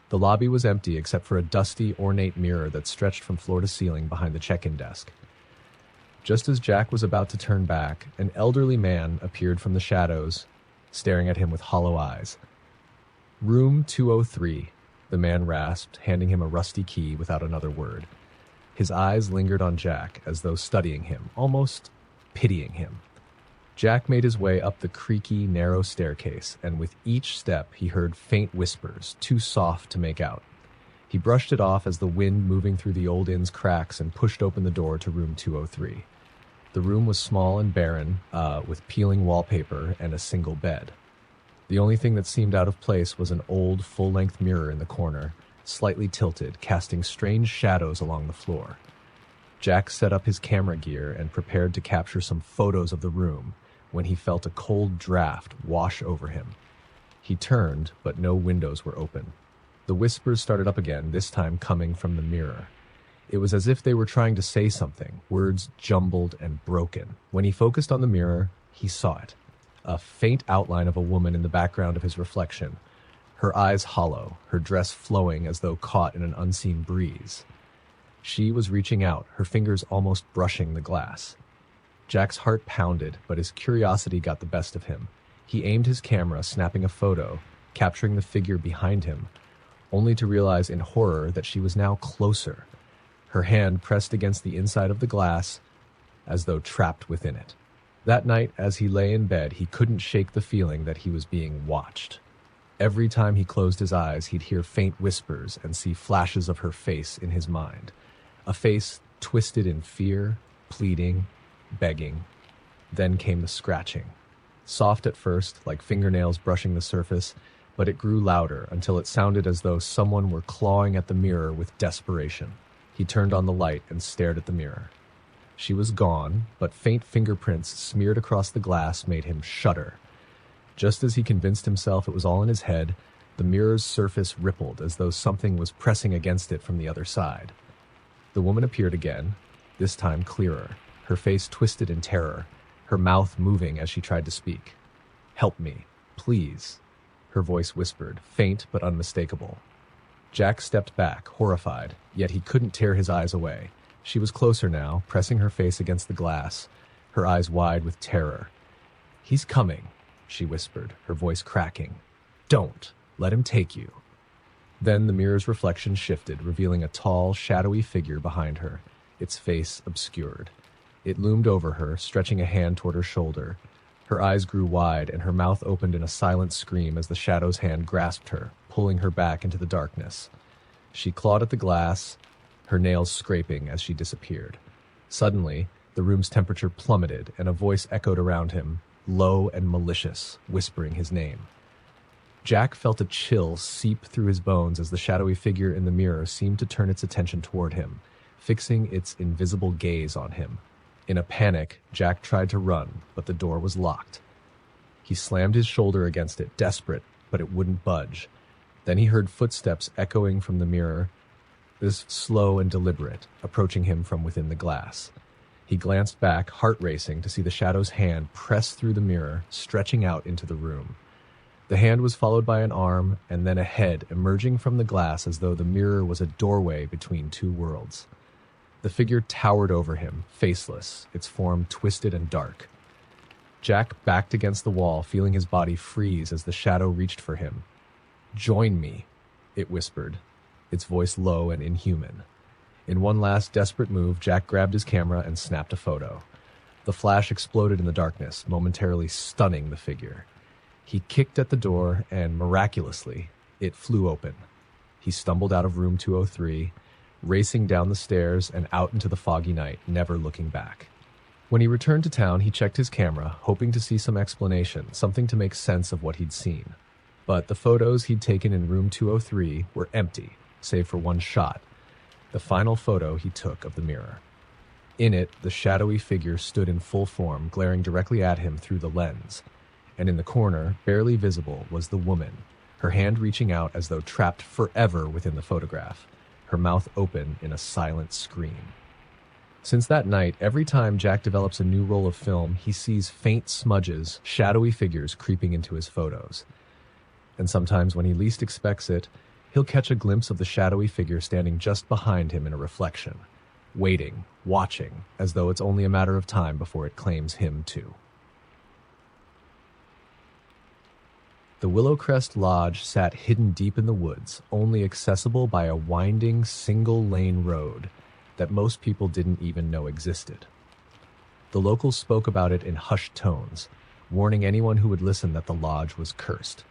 The lobby was empty except for a dusty, ornate mirror that stretched from floor to ceiling behind the check-in desk. Just as Jack was about to turn back, an elderly man appeared from the shadows, staring at him with hollow eyes. "Room 203, the man rasped, handing him a rusty key without another word. His eyes lingered on Jack, as though studying him, almost pitying him. Jack made his way up the creaky, narrow staircase, and with each step he heard faint whispers, too soft to make out. He brushed it off as the wind moving through the old inn's cracks and pushed open the door to room 203. The room was small and barren, with peeling wallpaper and a single bed. The only thing that seemed out of place was an old, full-length mirror in the corner, slightly tilted, casting strange shadows along the floor. Jack set up his camera gear and prepared to capture some photos of the room when he felt a cold draft wash over him. He turned, but no windows were open. The whispers started up again, this time coming from the mirror. It was as if they were trying to say something, words jumbled and broken. When he focused on the mirror, he saw it. A faint outline of a woman in the background of his reflection, her eyes hollow, her dress flowing as though caught in an unseen breeze. She was reaching out, her fingers almost brushing the glass. Jack's heart pounded, but his curiosity got the best of him. He aimed his camera, snapping a photo, capturing the figure behind him, only to realize in horror that she was now closer, her hand pressed against the inside of the glass, as though trapped within it. That night, as he lay in bed, he couldn't shake the feeling that he was being watched. Every time he closed his eyes, he'd hear faint whispers and see flashes of her face in his mind. A face twisted in fear, pleading, begging. Then came the scratching. Soft at first, like fingernails brushing the surface, but it grew louder until it sounded as though someone were clawing at the mirror with desperation. He turned on the light and stared at the mirror. She was gone, but faint fingerprints smeared across the glass made him shudder. Just as he convinced himself it was all in his head, The mirror's surface rippled as though something was pressing against it from the other side. The woman appeared again, this time clearer, her face twisted in terror, her mouth moving as she tried to speak. "Help me, please," her voice whispered, faint but unmistakable. Jack stepped back, horrified, yet he couldn't tear his eyes away. She was closer now, pressing her face against the glass, her eyes wide with terror. "He's coming," she whispered, her voice cracking. "Don't let him take you." Then the mirror's reflection shifted, revealing a tall, shadowy figure behind her, its face obscured. It loomed over her, stretching a hand toward her shoulder. Her eyes grew wide, and her mouth opened in a silent scream as the shadow's hand grasped her, pulling her back into the darkness. She clawed at the glass, her nails scraping as she disappeared. Suddenly, the room's temperature plummeted, and a voice echoed around him, low and malicious, whispering his name. Jack felt a chill seep through his bones as the shadowy figure in the mirror seemed to turn its attention toward him, fixing its invisible gaze on him. In a panic, Jack tried to run, but the door was locked. He slammed his shoulder against it, desperate, but it wouldn't budge. Then he heard footsteps echoing from the mirror, this slow and deliberate, approaching him from within the glass. He glanced back, heart racing, to see the shadow's hand press through the mirror, stretching out into the room. The hand was followed by an arm, and then a head emerging from the glass as though the mirror was a doorway between two worlds. The figure towered over him, faceless, its form twisted and dark. Jack backed against the wall, feeling his body freeze as the shadow reached for him. "Join me," it whispered, its voice low and inhuman. In one last desperate move, Jack grabbed his camera and snapped a photo. The flash exploded in the darkness, momentarily stunning the figure. He kicked at the door, and miraculously, it flew open. He stumbled out of room 203, racing down the stairs and out into the foggy night, never looking back. When he returned to town, he checked his camera, hoping to see some explanation, something to make sense of what he'd seen. But the photos he'd taken in room 203 were empty, save for one shot, the final photo he took of the mirror. In it, the shadowy figure stood in full form, glaring directly at him through the lens. And in the corner, barely visible, was the woman, her hand reaching out as though trapped forever within the photograph, her mouth open in a silent scream. Since that night, every time Jack develops a new roll of film, he sees faint smudges, shadowy figures creeping into his photos. And sometimes when he least expects it, he'll catch a glimpse of the shadowy figure standing just behind him in a reflection, waiting, watching, as though it's only a matter of time before it claims him too. The Willowcrest Lodge sat hidden deep in the woods, only accessible by a winding, single-lane road that most people didn't even know existed. The locals spoke about it in hushed tones, warning anyone who would listen that the lodge was cursed.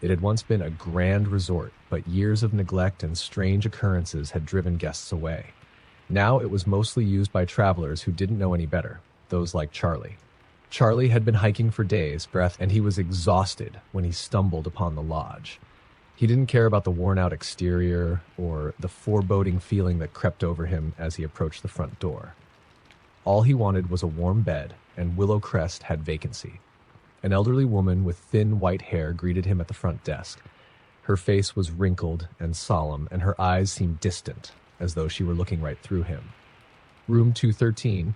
It had once been a grand resort, but years of neglect and strange occurrences had driven guests away. Now it was mostly used by travelers who didn't know any better, those like Charlie. Charlie had been hiking for days, and he was exhausted when he stumbled upon the lodge. He didn't care about the worn-out exterior or the foreboding feeling that crept over him as he approached the front door. All he wanted was a warm bed, and Willowcrest had vacancy. An elderly woman with thin white hair greeted him at the front desk. Her face was wrinkled and solemn, and her eyes seemed distant, as though she were looking right through him. "Room 213,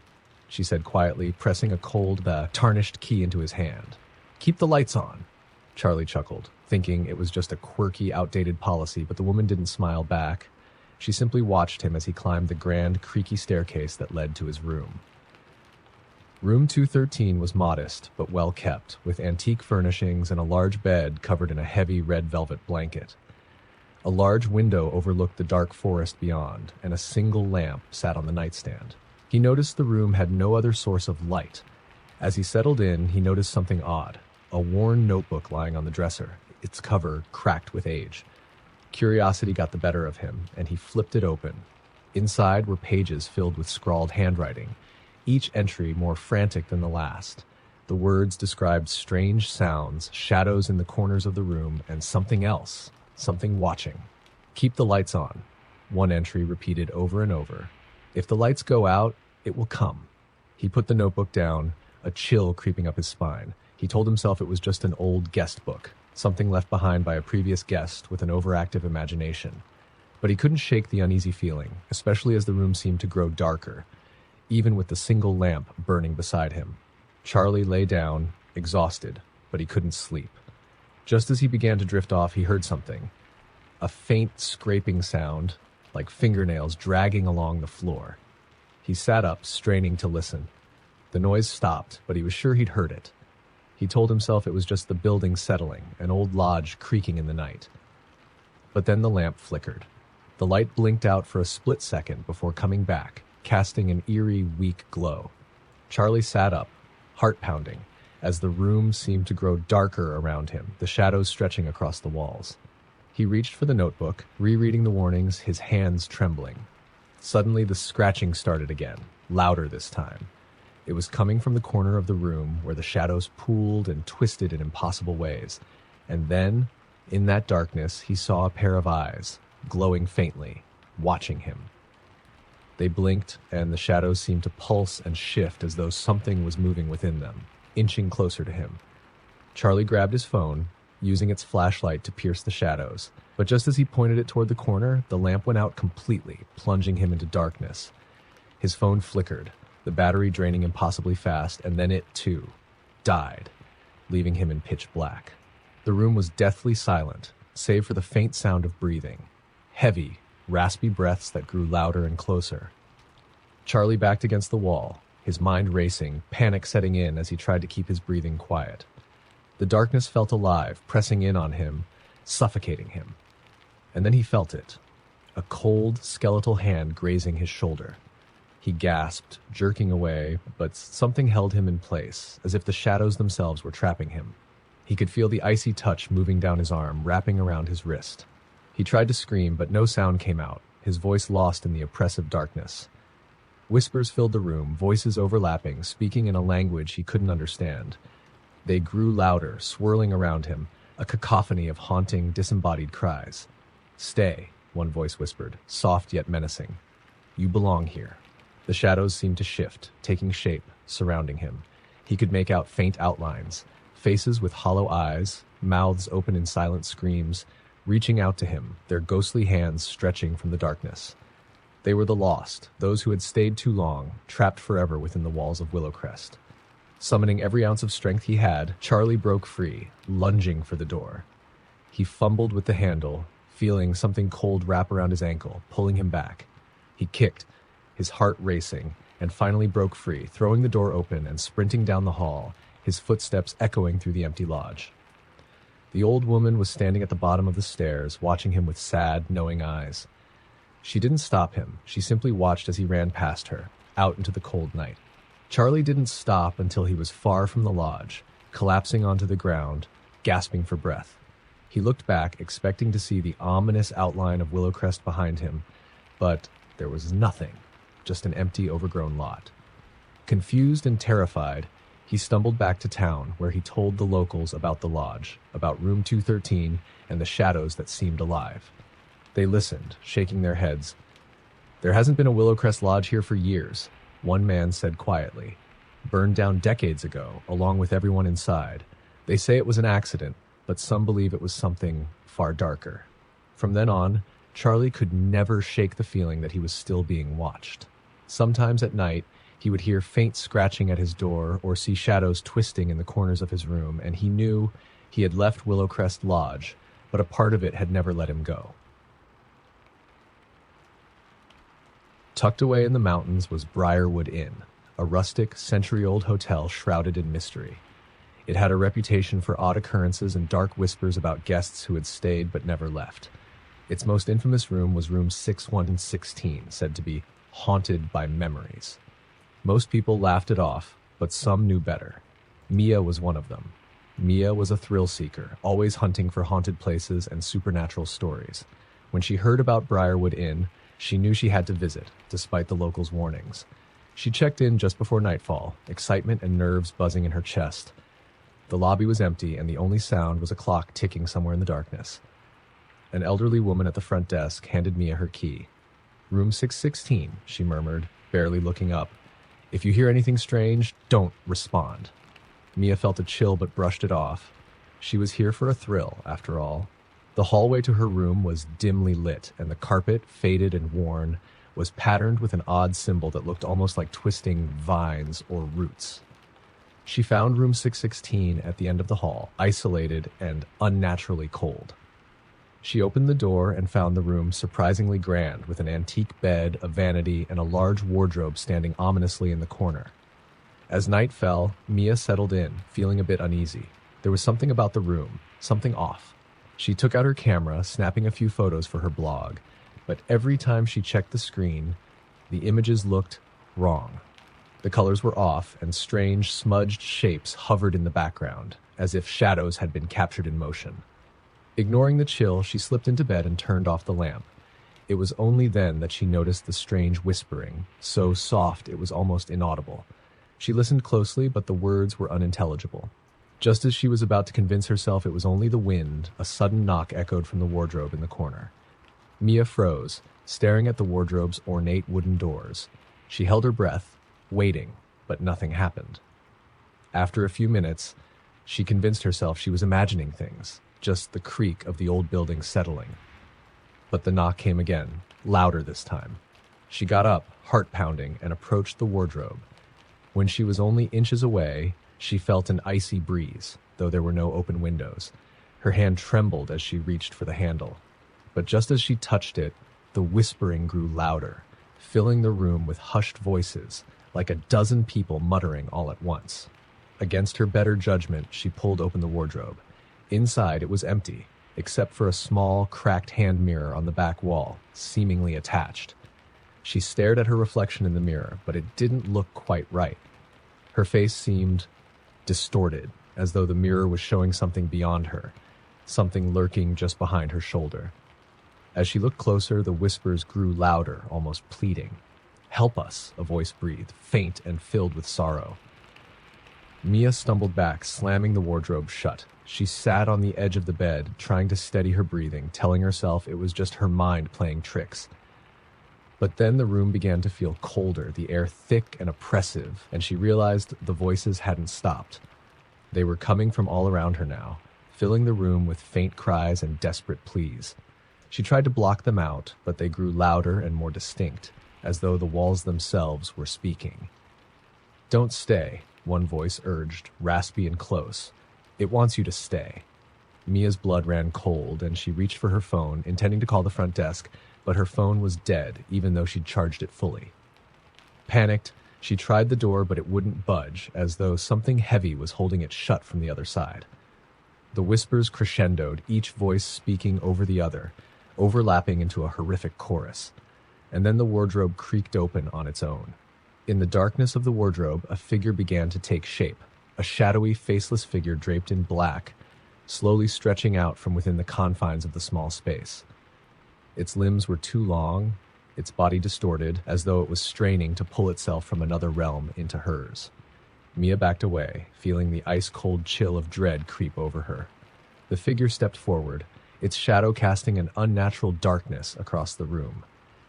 she said quietly, pressing a cold, tarnished key into his hand. "Keep the lights on." Charlie chuckled, thinking it was just a quirky, outdated policy, but the woman didn't smile back. She simply watched him as he climbed the grand, creaky staircase that led to his room. Room 213 was modest, but well kept, with antique furnishings and a large bed covered in a heavy red velvet blanket. A large window overlooked the dark forest beyond, and a single lamp sat on the nightstand. He noticed the room had no other source of light. As he settled in, he noticed something odd, a worn notebook lying on the dresser, its cover cracked with age. Curiosity got the better of him, and he flipped it open. Inside were pages filled with scrawled handwriting, each entry more frantic than the last. The words described strange sounds, shadows in the corners of the room, and something else, something watching. "Keep the lights on," one entry repeated over and over. "If the lights go out, it will come." He put the notebook down, a chill creeping up his spine. He told himself it was just an old guest book, something left behind by a previous guest with an overactive imagination. But he couldn't shake the uneasy feeling, especially as the room seemed to grow darker, even with the single lamp burning beside him. Charlie lay down, exhausted, but he couldn't sleep. Just as he began to drift off, he heard something. A faint scraping sound, like fingernails dragging along the floor. He sat up, straining to listen. The noise stopped, but he was sure he'd heard it. He told himself it was just the building settling, an old lodge creaking in the night. But then the lamp flickered. The light blinked out for a split second before coming back, casting an eerie, weak glow. Charlie sat up, heart pounding, as the room seemed to grow darker around him, the shadows stretching across the walls. He reached for the notebook, rereading the warnings, his hands trembling. Suddenly the scratching started again, louder this time. It was coming from the corner of the room where the shadows pooled and twisted in impossible ways. And then, in that darkness, he saw a pair of eyes, glowing faintly, watching him. They blinked, and the shadows seemed to pulse and shift as though something was moving within them, inching closer to him. Charlie grabbed his phone, using its flashlight to pierce the shadows. But just as he pointed it toward the corner, the lamp went out completely, plunging him into darkness. His phone flickered, the battery draining impossibly fast, and then it, too, died, leaving him in pitch black. The room was deathly silent, save for the faint sound of breathing. Heavy, raspy breaths that grew louder and closer. Charlie backed against the wall, his mind racing, panic setting in as he tried to keep his breathing quiet. The darkness felt alive, pressing in on him, suffocating him. And then he felt it, a cold, skeletal hand grazing his shoulder. He gasped, jerking away, but something held him in place, as if the shadows themselves were trapping him. He could feel the icy touch moving down his arm, wrapping around his wrist. He tried to scream, but no sound came out, his voice lost in the oppressive darkness. Whispers filled the room, voices overlapping, speaking in a language he couldn't understand. They grew louder, swirling around him, a cacophony of haunting, disembodied cries. "Stay," one voice whispered, soft yet menacing. "You belong here." The shadows seemed to shift, taking shape, surrounding him. He could make out faint outlines, faces with hollow eyes, mouths open in silent screams, reaching out to him, their ghostly hands stretching from the darkness. They were the lost, those who had stayed too long, trapped forever within the walls of Willowcrest. Summoning every ounce of strength he had, Charlie broke free, lunging for the door. He fumbled with the handle, feeling something cold wrap around his ankle, pulling him back. He kicked, his heart racing, and finally broke free, throwing the door open and sprinting down the hall, his footsteps echoing through the empty lodge. The old woman was standing at the bottom of the stairs, watching him with sad, knowing eyes. She didn't stop him. She simply watched as he ran past her, out into the cold night. Charlie didn't stop until he was far from the lodge, collapsing onto the ground, gasping for breath. He looked back, expecting to see the ominous outline of Willowcrest behind him, but there was nothing, just an empty, overgrown lot. Confused and terrified, he stumbled back to town, where he told the locals about the lodge, about room 213, and the shadows that seemed alive. They listened, shaking their heads. "There hasn't been a Willowcrest lodge here for years," one man said quietly. "Burned down decades ago, along with everyone inside. They say it was an accident, but some believe it was something far darker." From then on, Charlie could never shake the feeling that he was still being watched. Sometimes at night, he would hear faint scratching at his door or see shadows twisting in the corners of his room, and he knew he had left Willowcrest Lodge, but a part of it had never let him go. Tucked away in the mountains was Briarwood Inn, a rustic, century-old hotel shrouded in mystery. It had a reputation for odd occurrences and dark whispers about guests who had stayed but never left. Its most infamous room was room 6116, said to be haunted by memories. Most people laughed it off, but some knew better. Mia was one of them. Mia was a thrill-seeker, always hunting for haunted places and supernatural stories. When she heard about Briarwood Inn, she knew she had to visit, despite the locals' warnings. She checked in just before nightfall, excitement and nerves buzzing in her chest. The lobby was empty, and the only sound was a clock ticking somewhere in the darkness. An elderly woman at the front desk handed Mia her key. "Room 616, she murmured, barely looking up. "If you hear anything strange, don't respond." Mia felt a chill but brushed it off. She was here for a thrill, after all. The hallway to her room was dimly lit, and the carpet, faded and worn, was patterned with an odd symbol that looked almost like twisting vines or roots. She found room 616 at the end of the hall, isolated and unnaturally cold. She opened the door and found the room surprisingly grand, with an antique bed, a vanity, and a large wardrobe standing ominously in the corner. As night fell, Mia settled in, feeling a bit uneasy. There was something about the room, something off. She took out her camera, snapping a few photos for her blog, but every time she checked the screen, the images looked wrong. The colors were off, and strange, smudged shapes hovered in the background, as if shadows had been captured in motion. Ignoring the chill, she slipped into bed and turned off the lamp. It was only then that she noticed the strange whispering, so soft it was almost inaudible. She listened closely, but the words were unintelligible. Just as she was about to convince herself it was only the wind, a sudden knock echoed from the wardrobe in the corner. Mia froze, staring at the wardrobe's ornate wooden doors. She held her breath, waiting, but nothing happened. After a few minutes, she convinced herself she was imagining things, just the creak of the old building settling. But the knock came again, louder this time. She got up, heart pounding, and approached the wardrobe. When she was only inches away, she felt an icy breeze, though there were no open windows. Her hand trembled as she reached for the handle. But just as she touched it, the whispering grew louder, filling the room with hushed voices, like a dozen people muttering all at once. Against her better judgment, she pulled open the wardrobe. Inside, it was empty, except for a small, cracked hand mirror on the back wall, seemingly attached. She stared at her reflection in the mirror, but it didn't look quite right. Her face seemed distorted, as though the mirror was showing something beyond her, something lurking just behind her shoulder. As she looked closer, the whispers grew louder, almost pleading. "Help us," a voice breathed, faint and filled with sorrow. Mia stumbled back, slamming the wardrobe shut. She sat on the edge of the bed, trying to steady her breathing, telling herself it was just her mind playing tricks. But then the room began to feel colder, the air thick and oppressive, and she realized the voices hadn't stopped. They were coming from all around her now, filling the room with faint cries and desperate pleas. She tried to block them out, but they grew louder and more distinct, as though the walls themselves were speaking. "Don't stay," one voice urged, raspy and close. "It wants you to stay." Mia's blood ran cold, and she reached for her phone, intending to call the front desk, but her phone was dead, even though she'd charged it fully. Panicked, she tried the door, but it wouldn't budge, as though something heavy was holding it shut from the other side. The whispers crescendoed, each voice speaking over the other, overlapping into a horrific chorus. And then the wardrobe creaked open on its own. In the darkness of the wardrobe, a figure began to take shape, a shadowy, faceless figure draped in black, slowly stretching out from within the confines of the small space. Its limbs were too long, its body distorted, as though it was straining to pull itself from another realm into hers. Mia backed away, feeling the ice-cold chill of dread creep over her. The figure stepped forward, its shadow casting an unnatural darkness across the room.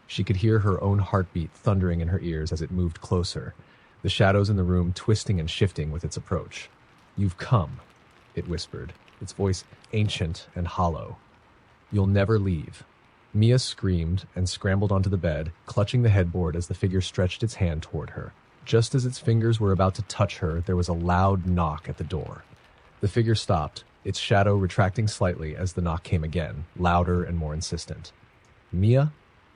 She could hear her own heartbeat thundering in her ears as it moved closer, the shadows in the room twisting and shifting with its approach. "You've come," it whispered, its voice ancient and hollow. "You'll never leave." Mia screamed and scrambled onto the bed, clutching the headboard as the figure stretched its hand toward her. Just as its fingers were about to touch her, there was a loud knock at the door. The figure stopped, its shadow retracting slightly as the knock came again, louder and more insistent. "Mia?"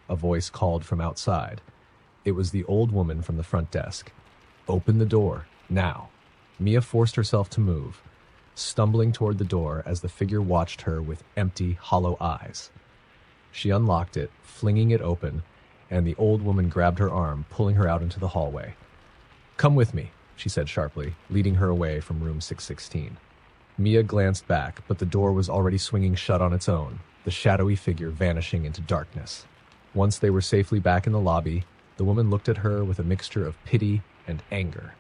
a voice called from outside. It was the old woman from the front desk. "Open the door, now." Mia forced herself to move, stumbling toward the door as the figure watched her with empty, hollow eyes. She unlocked it, flinging it open, and the old woman grabbed her arm, pulling her out into the hallway. "Come with me," she said sharply, leading her away from room 616. Mia glanced back, but the door was already swinging shut on its own, the shadowy figure vanishing into darkness. Once they were safely back in the lobby, the woman looked at her with a mixture of pity and anger.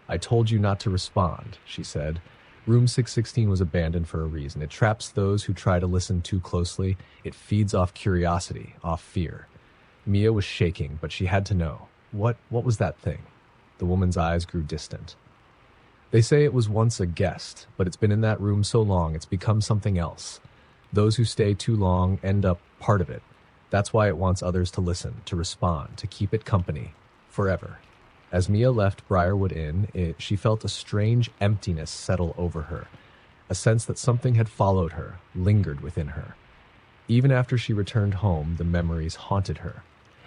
"I told you not to respond," she said. "Room 616 was abandoned for a reason. It traps those who try to listen too closely. It feeds off curiosity, off fear." Mia was shaking, but she had to know. What was that thing? The woman's eyes grew distant. They say it was once a guest, but it's been in that room so long it's become something else. Those who stay too long end up part of it. That's why it wants others to listen, to respond, to keep it company, forever. As Mia left Briarwood Inn, she felt a strange emptiness settle over her, a sense that something had followed her, lingered within her. Even after she returned home, the memories haunted her.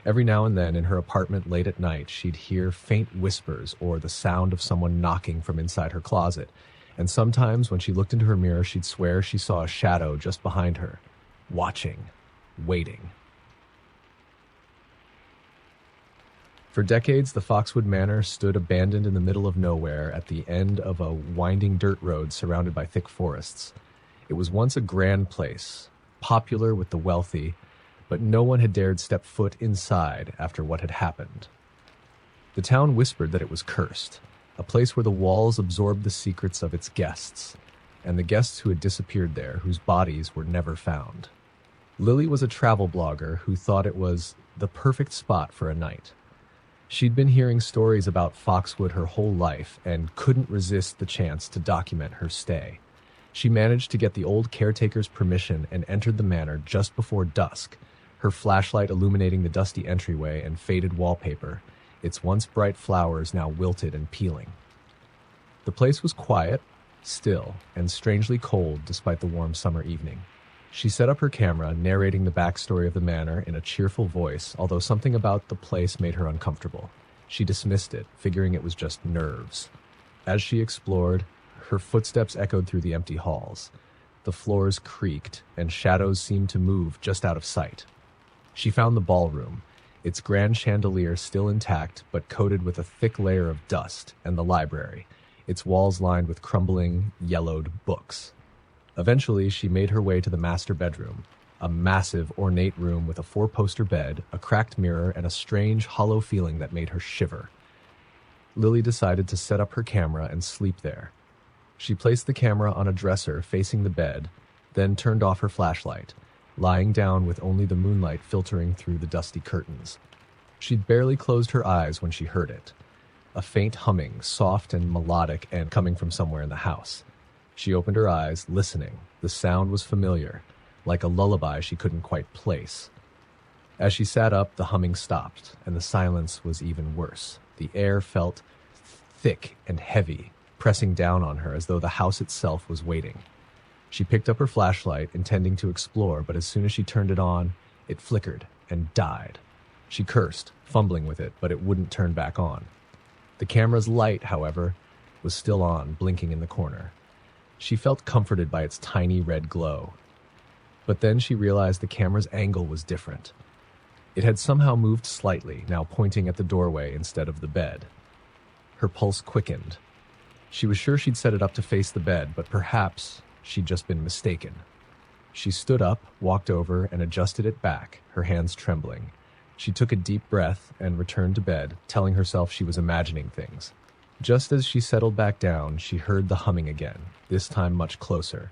Every now and then, in her apartment late at night, she'd hear faint whispers or the sound of someone knocking from inside her closet. And sometimes, when she looked into her mirror, she'd swear she saw a shadow just behind her, watching, waiting. For decades, the Foxwood Manor stood abandoned in the middle of nowhere at the end of a winding dirt road surrounded by thick forests. It was once a grand place, popular with the wealthy, but no one had dared step foot inside after what had happened. The town whispered that it was cursed, a place where the walls absorbed the secrets of its guests, and the guests who had disappeared there, whose bodies were never found. Lily was a travel blogger who thought it was the perfect spot for a night. She'd been hearing stories about Foxwood her whole life and couldn't resist the chance to document her stay. She managed to get the old caretaker's permission and entered the manor just before dusk, her flashlight illuminating the dusty entryway and faded wallpaper, its once bright flowers now wilted and peeling. The place was quiet, still, and strangely cold despite the warm summer evening. She set up her camera, narrating the backstory of the manor in a cheerful voice, although something about the place made her uncomfortable. She dismissed it, figuring it was just nerves. As she explored, her footsteps echoed through the empty halls. The floors creaked, and shadows seemed to move just out of sight. She found the ballroom, its grand chandelier still intact but coated with a thick layer of dust, and the library, its walls lined with crumbling, yellowed books. Eventually, she made her way to the master bedroom, a massive, ornate room with a four-poster bed, a cracked mirror, and a strange, hollow feeling that made her shiver. Lily decided to set up her camera and sleep there. She placed the camera on a dresser facing the bed, then turned off her flashlight, lying down with only the moonlight filtering through the dusty curtains. She'd barely closed her eyes when she heard it, a faint humming, soft and melodic and coming from somewhere in the house. She opened her eyes, listening. The sound was familiar, like a lullaby she couldn't quite place. As she sat up, the humming stopped, and the silence was even worse. The air felt thick and heavy, pressing down on her as though the house itself was waiting. She picked up her flashlight, intending to explore, but as soon as she turned it on, it flickered and died. She cursed, fumbling with it, but it wouldn't turn back on. The camera's light, however, was still on, blinking in the corner. She felt comforted by its tiny red glow. But then she realized the camera's angle was different. It had somehow moved slightly, now pointing at the doorway instead of the bed. Her pulse quickened. She was sure she'd set it up to face the bed, but perhaps she'd just been mistaken. She stood up, walked over, and adjusted it back, her hands trembling. She took a deep breath and returned to bed, telling herself she was imagining things. Just as she settled back down, she heard the humming again, this time much closer.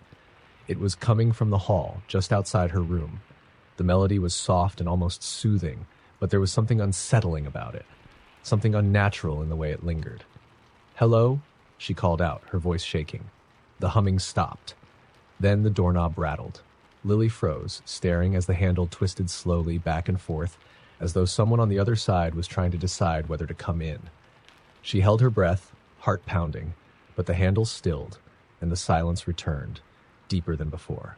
It was coming from the hall, just outside her room. The melody was soft and almost soothing, but there was something unsettling about it, something unnatural in the way it lingered. "Hello?" she called out, her voice shaking. The humming stopped. Then the doorknob rattled. Lily froze, staring as the handle twisted slowly back and forth, as though someone on the other side was trying to decide whether to come in. She held her breath, heart pounding, but the handle stilled, and the silence returned, deeper than before.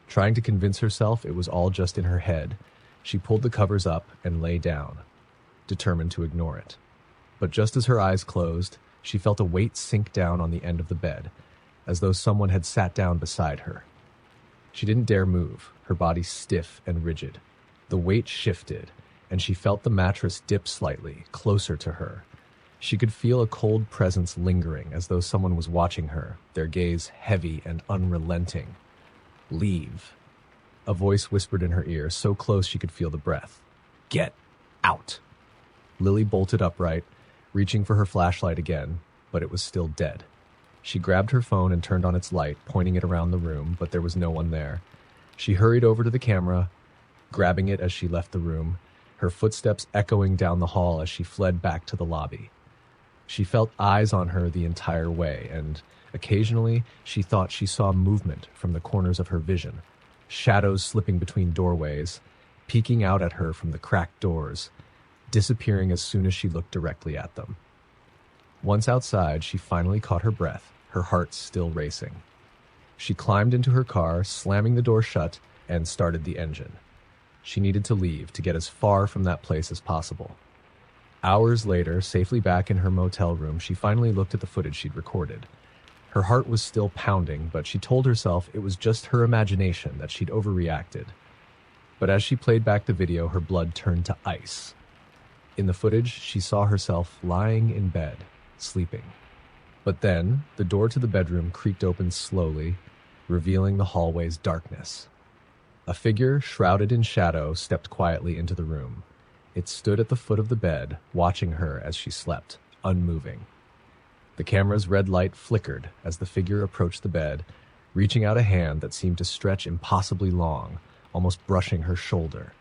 Trying to convince herself it was all just in her head, she pulled the covers up and lay down, determined to ignore it. But just as her eyes closed, she felt a weight sink down on the end of the bed, as though someone had sat down beside her. She didn't dare move, her body stiff and rigid. The weight shifted, and she felt the mattress dip slightly, closer to her. She could feel a cold presence lingering, as though someone was watching her, their gaze heavy and unrelenting. "Leave." A voice whispered in her ear, so close she could feel the breath. "Get out." Lily bolted upright, reaching for her flashlight again, but it was still dead. She grabbed her phone and turned on its light, pointing it around the room, but there was no one there. She hurried over to the camera, grabbing it as she left the room, her footsteps echoing down the hall as she fled back to the lobby. She felt eyes on her the entire way, and occasionally she thought she saw movement from the corners of her vision, shadows slipping between doorways, peeking out at her from the cracked doors, disappearing as soon as she looked directly at them. Once outside, she finally caught her breath, her heart still racing. She climbed into her car, slamming the door shut, and started the engine. She needed to leave to get as far from that place as possible. Hours later, safely back in her motel room, she finally looked at the footage she'd recorded. Her heart was still pounding, but she told herself it was just her imagination, that she'd overreacted. But as she played back the video, her blood turned to ice. In the footage, she saw herself lying in bed, sleeping. But then, the door to the bedroom creaked open slowly, revealing the hallway's darkness. A figure, shrouded in shadow, stepped quietly into the room. It stood at the foot of the bed, watching her as she slept, unmoving. The camera's red light flickered as the figure approached the bed, reaching out a hand that seemed to stretch impossibly long, almost brushing her shoulder.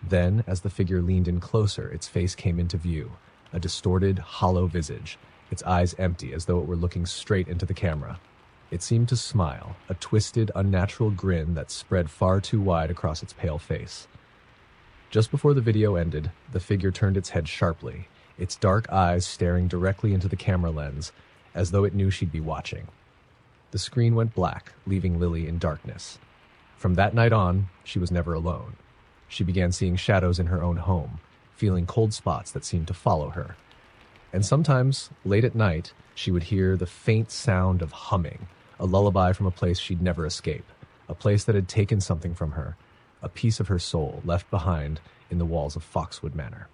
Then, as the figure leaned in closer, its face came into view, a distorted, hollow visage, its eyes empty as though it were looking straight into the camera. It seemed to smile, a twisted, unnatural grin that spread far too wide across its pale face. Just before the video ended, the figure turned its head sharply, its dark eyes staring directly into the camera lens, as though it knew she'd be watching. The screen went black, leaving Lily in darkness. From that night on, she was never alone. She began seeing shadows in her own home, feeling cold spots that seemed to follow her. And sometimes, late at night, she would hear the faint sound of humming, a lullaby from a place she'd never escape, a place that had taken something from her, a piece of her soul left behind in the walls of Foxwood Manor.